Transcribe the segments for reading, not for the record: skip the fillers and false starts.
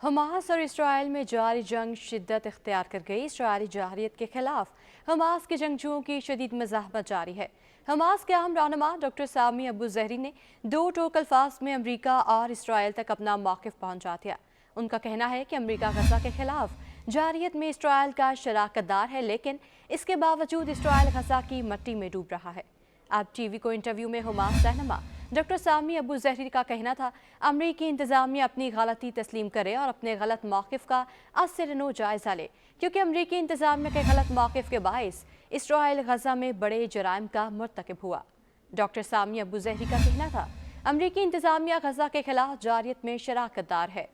Hamas और Israel में जारी जंग शिद्दत इख्तियार कर गई। इसराइली जहरियत के खिलाफ हमास के जंगजुओं की शदीद मज़ाहमत जारी है। हमास के अहम रहनुमा डॉक्टर सामी अबू ज़हरी ने दो टोक अल्फाज में अमरीका और इसराइल तक अपना मौक़िफ़ पहुँचा दिया। उनका कहना है कि अमरीका गज़ा के खिलाफ जारियत में इसराइल का शराकतदार है, लेकिन इसके बावजूद इसराइल गज़ा की मट्टी में डूब रहा है। अब टीवी को इंटरव्यू में हमास रहनुमा डॉक्टर सामी अबू ज़हरी का कहना था, अमरीकी इंतज़ामिया अपनी गलती तस्लीम करे और अपने गलत मौक़िफ़ का असर जायज़ा ले, क्योंकि अमरीकी इंतज़ामिया के गलत मौक़िफ़ के बायस इसराइल गज़ा में बड़े जराइम का मुर्तकिब हुआ। डॉक्टर सामी अबू ज़हरी का कहना था, अमरीकी इंतज़ामिया गज़ा के खिलाफ जारियत में शराकतदार है।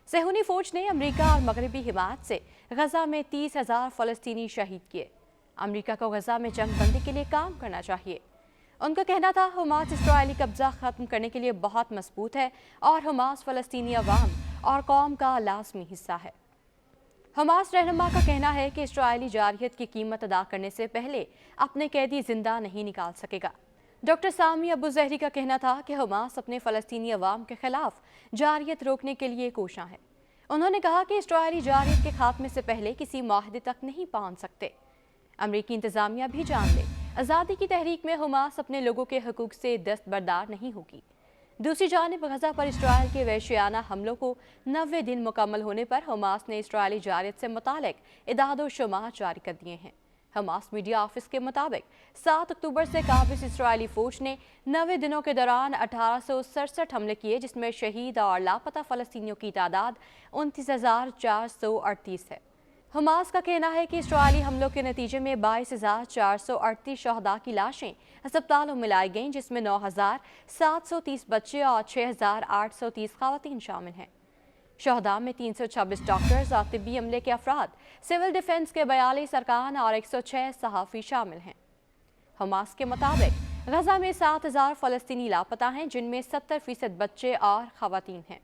सहूनी फ़ौज ने अमरीका और मगरबी हिमायत से गज़ा में 30,000 फ़लस्तीनी शहीद किए। अमरीका को गज़ा में जंग बंदी के लिए काम करना चाहिए। उनका कहना था, हमास इसराइली कब्जा ख़त्म करने के लिए बहुत मजबूत है और हमास फ़लस्तीनी अवाम और कौम का लाजमी हिस्सा है। हमास रहनुमा का कहना है कि इसराइली जारियत की कीमत अदा करने से पहले अपने कैदी जिंदा नहीं निकाल सकेगा। डॉक्टर सामी अबू ज़हरी का कहना था कि हमास अपने फ़लस्तीनी अवाम के खिलाफ जारियत रोकने के लिए कोशां है। उन्होंने कहा कि इसराइली जारियत के खात्मे से पहले किसी माहदे तक नहीं पहुँच सकते। अमरीकी इंतज़ामिया भी जान ले, आज़ादी की तहरीक में हमास अपने लोगों के हकूक़ से दस्तबरदार नहीं होगी। दूसरी जानिब गज़ा पर इसराइल के वहशियाना हमलों को 90 दिन मुकम्मल होने पर हमास ने इसराइली जारियत से मुतालिक इदाद शुमार जारी कर दिए हैं। हमास मीडिया ऑफिस के मुताबिक 7 अक्टूबर से काबिज इसराइली फ़ौज ने 90 दिनों के दौरान 1867 हमले किए, जिसमें शहीद और लापता फ़लस्तीनियों की तादाद 29,438 है। हमास का कहना है कि इसराइली हमलों के नतीजे में 22,438 शहदा की लाशें अस्पतालों में लाई गईं, जिसमें 9,730 बच्चे और 6,830 ख़वातीन शामिल हैं। शहदा में 326 डॉक्टर्स और तिब्बी अमले के अफराद, सिविल डिफेंस के 42 अरकान और 106 सहाफ़ी शामिल हैं। हमास के मुताबिक गज़ा में 7,000 फ़लस्तीनी लापता हैं, जिनमें 70% बच्चे और ख़वातीन हैं।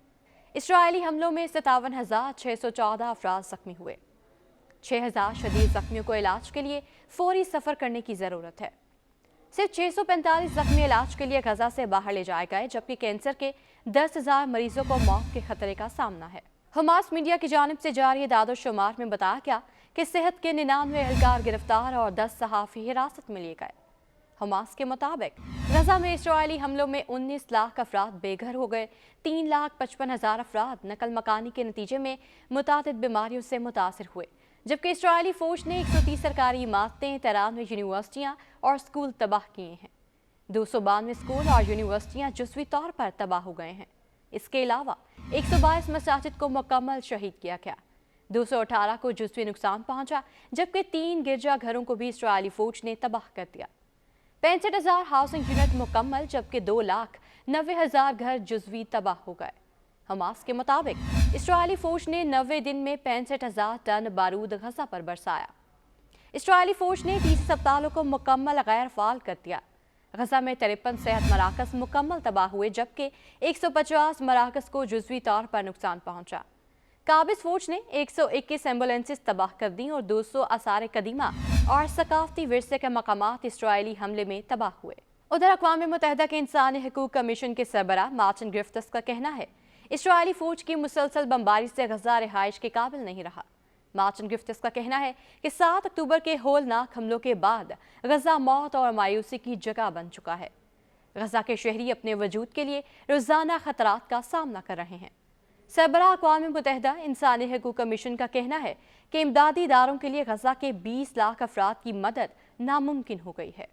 इसराइली हमलों में 57,614 अफराद ज़ख्मी हुए। 6,000 शदीद ज़ख्मियों को इलाज के लिए फौरी सफ़र करने की ज़रूरत है। सिर्फ 645 ज़ख्मी इलाज के लिए गज़ा से बाहर ले जाए गए, जबकि कैंसर के 10,000 मरीजों को मौत के खतरे का सामना है। हमास मीडिया की जानिब से जारी दादो शुमार में बताया गया कि सेहत के 99 एहलकार गिरफ्तार और 10 सहाफ़ी हिरासत में लिए गए। हमास के मुताबिक गज़ा में इसराइली हमलों में 19 लाख अफराद बेघर हो गए। 3,55,000 अफराद नकल मकानी के नतीजे में मुतादिद बीमारियों से मुतासर हुए, जबकि इसराइली फ़ौज ने 130 सरकारी इमारतें, 93 यूनिवर्सिटियाँ और स्कूल तबाह किए हैं। 292 स्कूल और यूनिवर्सिटियाँ जुज़वी तौर पर तबाह हो गए हैं। इसके अलावा 122 मसाजिद को मुकम्मल शहीद किया गया। 218 को जुज़वी नुकसान पहुँचा, जबकि 3 गिरजा घरों को भी इसराइली फ़ौज ने तबाह कर दिया। 65,000 हाउसिंग यूनिट मुकम्मल, जबकि 2,90,000 घर जुज़वी तबाह हो गए। हमास के मुताबिक इसराइली फ़ौज ने 90 दिन में 65,000 टन बारूद गज़ा पर बरसाया। इसराइली फ़ौज ने 30 अस्पतालों को मुकम्मल गैर फ़ाल कर दिया। गज़ा में 53 सेहत मराकज़ मुकम्मल तबाह हुए, जबकि 150 मराकज़ को जुज़वी तौर पर नुकसान पहुँचा। काबिज फ़ौज ने 121 एम्बुलेंसेस तबाह कर दी और 200 आसार कदीमा और सकाफ़ती विरसे के मकामात इसराइली हमले में तबाह हुए। उधर अक़वाम मुत्तहिदा के इंसानी हकूक़ कमीशन के सरबराह मार्टिन ग्रिफ्टिस का कहना है, इसराइली फ़ौज की मुसलसल बमबारी से गज़ा रिहाइश के काबिल नहीं रहा। मार्टिन ग्रिफ्टिस का कहना है कि 7 अक्टूबर के होलनाक हमलों के बाद गज़ा मौत और मायूसी की जगह बन चुका है। गज़ा के शहरी अपने वजूद के लिए रोज़ाना ख़तरात का सामना कर रहे हैं। सरबराह अक़वाम मुत्तहिदा इंसानी हकूक़ कमीशन का कहना है कि इमदादी इदारों के लिए गज़ा के 20 लाख अफराद की मदद नामुमकिन हो गई है।